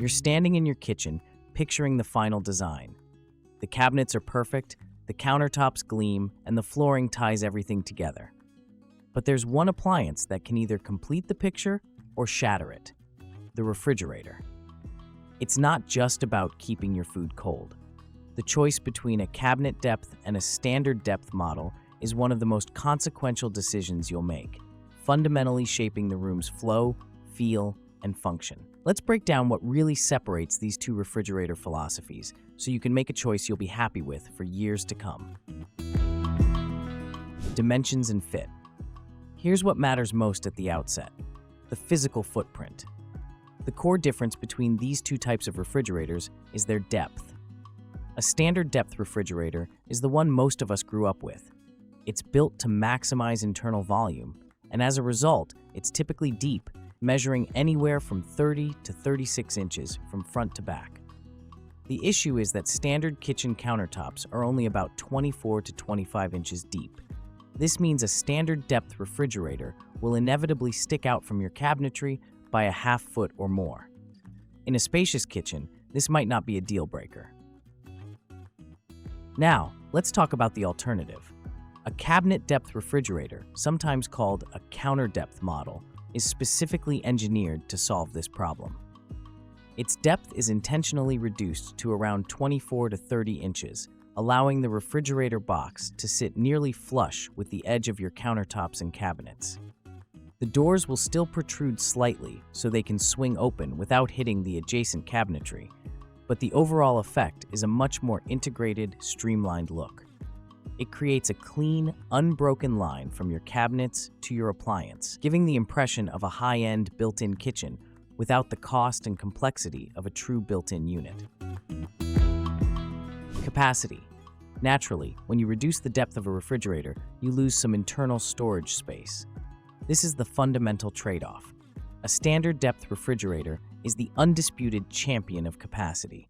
You're standing in your kitchen, picturing the final design. The cabinets are perfect, the countertops gleam, and the flooring ties everything together. But there's one appliance that can either complete the picture or shatter it: the refrigerator. It's not just about keeping your food cold. The choice between a cabinet depth and a standard depth model is one of the most consequential decisions you'll make, fundamentally shaping the room's flow, feel, and function. Let's break down what really separates these two refrigerator philosophies so you can make a choice you'll be happy with for years to come. Dimensions and fit. Here's what matters most at the outset: the physical footprint. The core difference between these two types of refrigerators is their depth. A standard depth refrigerator is the one most of us grew up with. It's built to maximize internal volume, and as a result, it's typically deep, measuring anywhere from 30 to 36 inches from front to back. The issue is that standard kitchen countertops are only about 24 to 25 inches deep. This means a standard depth refrigerator will inevitably stick out from your cabinetry by a half foot or more. In a spacious kitchen, this might not be a deal breaker. Now, let's talk about the alternative. A cabinet depth refrigerator, sometimes called a counter depth model, is specifically engineered to solve this problem. Its depth is intentionally reduced to around 24 to 30 inches, allowing the refrigerator box to sit nearly flush with the edge of your countertops and cabinets. The doors will still protrude slightly so they can swing open without hitting the adjacent cabinetry, but the overall effect is a much more integrated, streamlined look. It creates a clean, unbroken line from your cabinets to your appliance, giving the impression of a high-end built-in kitchen without the cost and complexity of a true built-in unit. Capacity. Naturally, when you reduce the depth of a refrigerator, you lose some internal storage space. This is the fundamental trade-off. A standard depth refrigerator is the undisputed champion of capacity.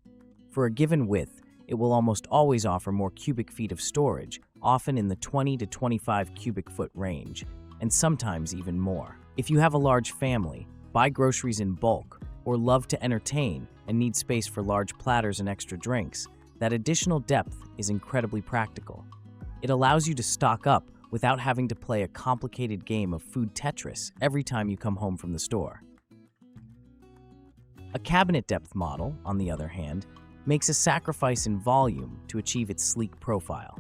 For a given width, it will almost always offer more cubic feet of storage, often in the 20 to 25 cubic foot range, and sometimes even more. If you have a large family, buy groceries in bulk, or love to entertain and need space for large platters and extra drinks, that additional depth is incredibly practical. It allows you to stock up without having to play a complicated game of food Tetris every time you come home from the store. A cabinet depth model, on the other hand, makes a sacrifice in volume to achieve its sleek profile.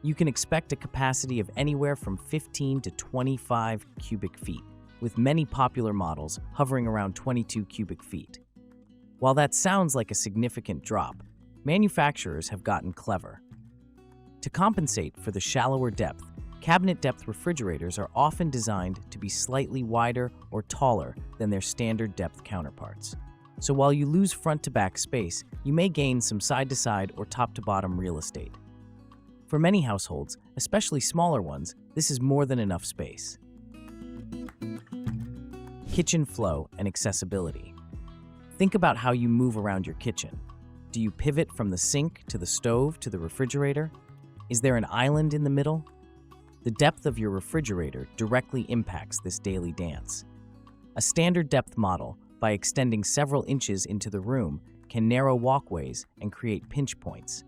You can expect a capacity of anywhere from 15 to 25 cubic feet, with many popular models hovering around 22 cubic feet. While that sounds like a significant drop, manufacturers have gotten clever. To compensate for the shallower depth, cabinet depth refrigerators are often designed to be slightly wider or taller than their standard depth counterparts. So while you lose front-to-back space, you may gain some side-to-side or top-to-bottom real estate. For many households, especially smaller ones, this is more than enough space. Kitchen flow and accessibility. Think about how you move around your kitchen. Do you pivot from the sink to the stove to the refrigerator? Is there an island in the middle? The depth of your refrigerator directly impacts this daily dance. A standard depth model, by extending several inches into the room, can narrow walkways and create pinch points.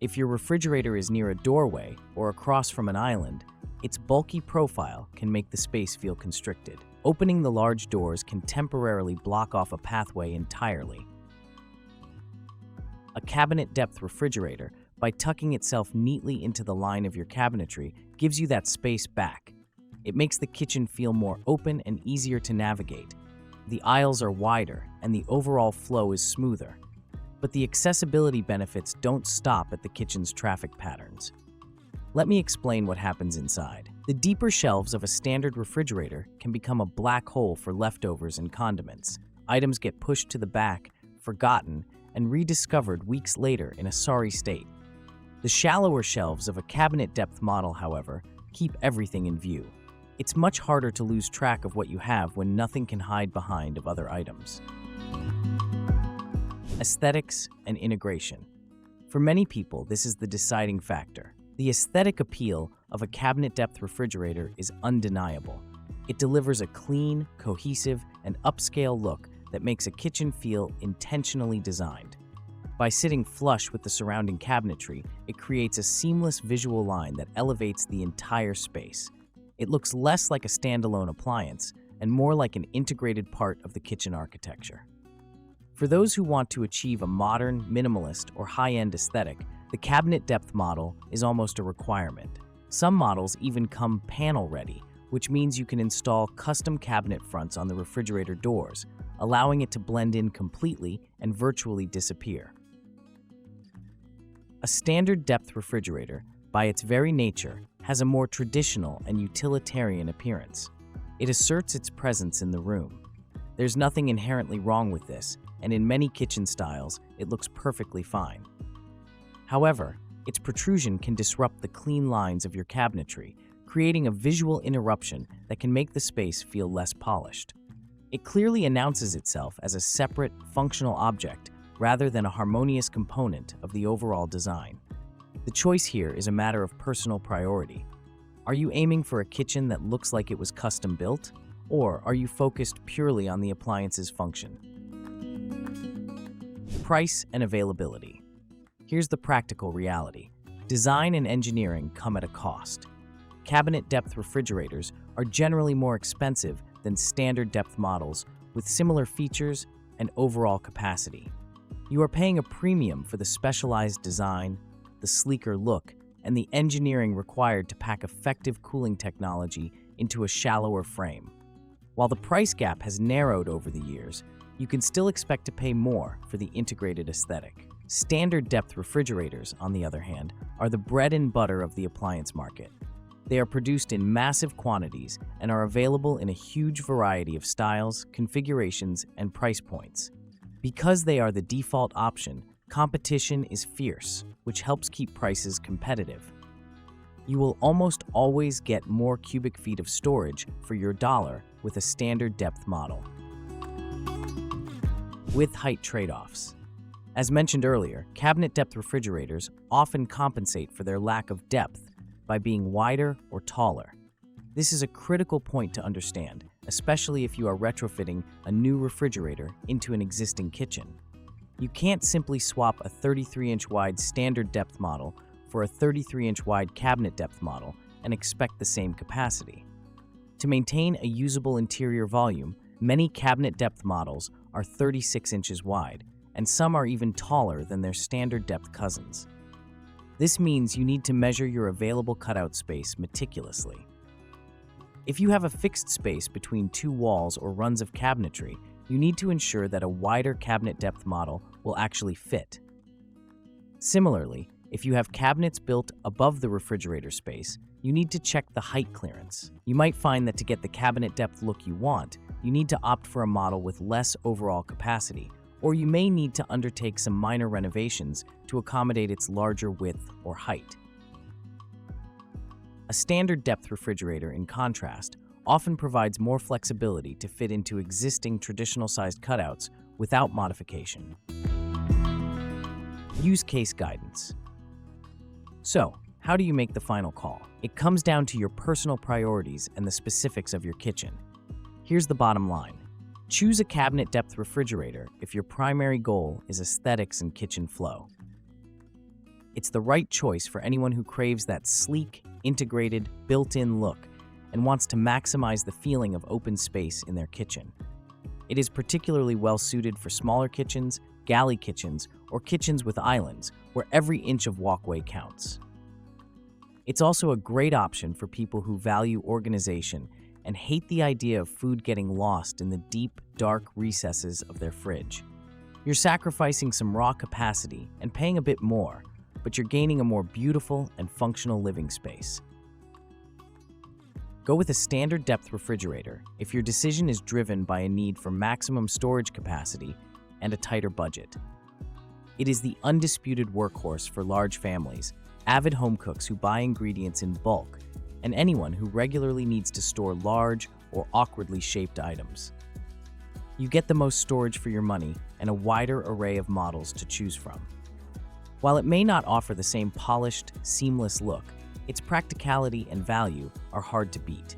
If your refrigerator is near a doorway or across from an island, its bulky profile can make the space feel constricted. Opening the large doors can temporarily block off a pathway entirely. A cabinet depth refrigerator, by tucking itself neatly into the line of your cabinetry, gives you that space back. It makes the kitchen feel more open and easier to navigate. The aisles are wider, and the overall flow is smoother. But the accessibility benefits don't stop at the kitchen's traffic patterns. Let me explain what happens inside. The deeper shelves of a standard refrigerator can become a black hole for leftovers and condiments. Items get pushed to the back, forgotten, and rediscovered weeks later in a sorry state. The shallower shelves of a cabinet depth model, however, keep everything in view. It's much harder to lose track of what you have when nothing can hide behind of other items. Aesthetics and integration. For many people, this is the deciding factor. The aesthetic appeal of a cabinet depth refrigerator is undeniable. It delivers a clean, cohesive, and upscale look that makes a kitchen feel intentionally designed. By sitting flush with the surrounding cabinetry, it creates a seamless visual line that elevates the entire space. It looks less like a standalone appliance and more like an integrated part of the kitchen architecture. For those who want to achieve a modern, minimalist, or high-end aesthetic, the cabinet depth model is almost a requirement. Some models even come panel-ready, which means you can install custom cabinet fronts on the refrigerator doors, allowing it to blend in completely and virtually disappear. A standard depth refrigerator, by its very nature, has a more traditional and utilitarian appearance. It asserts its presence in the room. There's nothing inherently wrong with this, and in many kitchen styles, it looks perfectly fine. However, its protrusion can disrupt the clean lines of your cabinetry, creating a visual interruption that can make the space feel less polished. It clearly announces itself as a separate, functional object rather than a harmonious component of the overall design. The choice here is a matter of personal priority. Are you aiming for a kitchen that looks like it was custom built, or are you focused purely on the appliance's function? Price and availability. Here's the practical reality. Design and engineering come at a cost. Cabinet depth refrigerators are generally more expensive than standard depth models with similar features and overall capacity. You are paying a premium for the specialized design, the sleeker look, and the engineering required to pack effective cooling technology into a shallower frame. While the price gap has narrowed over the years, you can still expect to pay more for the integrated aesthetic. Standard depth refrigerators, on the other hand, are the bread and butter of the appliance market. They are produced in massive quantities and are available in a huge variety of styles, configurations, and price points. Because they are the default option, competition is fierce, which helps keep prices competitive. You will almost always get more cubic feet of storage for your dollar with a standard depth model. With height trade-offs. As mentioned earlier, cabinet depth refrigerators often compensate for their lack of depth by being wider or taller. This is a critical point to understand, especially if you are retrofitting a new refrigerator into an existing kitchen. You can't simply swap a 33-inch wide standard depth model for a 33-inch wide cabinet depth model and expect the same capacity. To maintain a usable interior volume, many cabinet depth models are 36 inches wide, and some are even taller than their standard depth cousins. This means you need to measure your available cutout space meticulously. If you have a fixed space between two walls or runs of cabinetry, you need to ensure that a wider cabinet depth model will actually fit. Similarly, if you have cabinets built above the refrigerator space, you need to check the height clearance. You might find that to get the cabinet depth look you want, you need to opt for a model with less overall capacity, or you may need to undertake some minor renovations to accommodate its larger width or height. A standard depth refrigerator, in contrast, often provides more flexibility to fit into existing traditional-sized cutouts without modification. Use case guidance. So, how do you make the final call? It comes down to your personal priorities and the specifics of your kitchen. Here's the bottom line. Choose a cabinet depth refrigerator if your primary goal is aesthetics and kitchen flow. It's the right choice for anyone who craves that sleek, integrated, built-in look and wants to maximize the feeling of open space in their kitchen. It is particularly well-suited for smaller kitchens, galley kitchens, or kitchens with islands where every inch of walkway counts. It's also a great option for people who value organization and hate the idea of food getting lost in the deep, dark recesses of their fridge. You're sacrificing some raw capacity and paying a bit more, but you're gaining a more beautiful and functional living space. Go with a standard depth refrigerator if your decision is driven by a need for maximum storage capacity and a tighter budget. It is the undisputed workhorse for large families, avid home cooks who buy ingredients in bulk, and anyone who regularly needs to store large or awkwardly shaped items. You get the most storage for your money and a wider array of models to choose from. While it may not offer the same polished, seamless look, its practicality and value are hard to beat.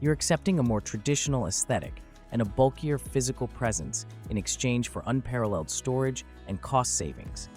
You're accepting a more traditional aesthetic and a bulkier physical presence in exchange for unparalleled storage and cost savings.